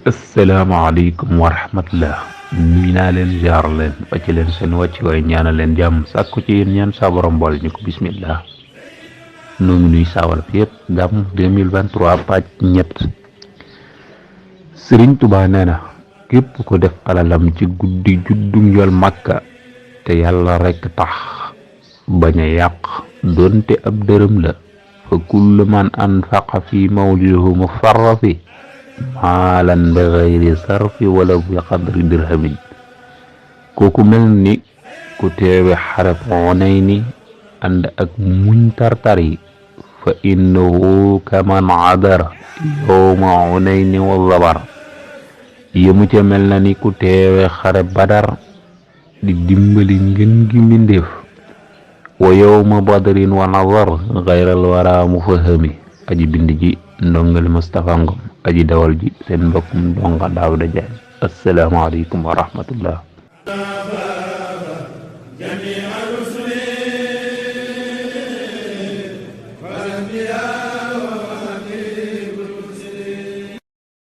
asalaamaaleykum wa rahmatullah nuy naa leen jaar leen wàcc leen seen wàcc waaye ñaanal leen jàmm sàkku ci yéen ñaan saa borom boole ñu ko bismillah noo ngi nuy saawal fi yëpp gàmm 2023 pàcc ñett Sëriñ Tuubaa nee na képp ko def alalam ci guddi juddum yool Makka te yàlla rekk tax bañ a yàq doonte ab dërëm la fa kullu man anfaqa fi mawlidihi mufarrafi maalan bi xayri sarfi wala bi qadri dirhamin kooku mel ni ku teewe xareb Xunayni ànd ak muñ tartar yi fa innahu kaman adara yowma Xunayni wa zabar yëmu ca mel na ni ku teewe xareb Badar di dimbali ngën gi mbindéef wa yowma badrin wa nazar xayral wara mufahami aji bind ji ndongali Moustapha Ngom aji dawal ji seen mbokkum donga Daawda Jaañ asalaamaaleykum wa rahmatullah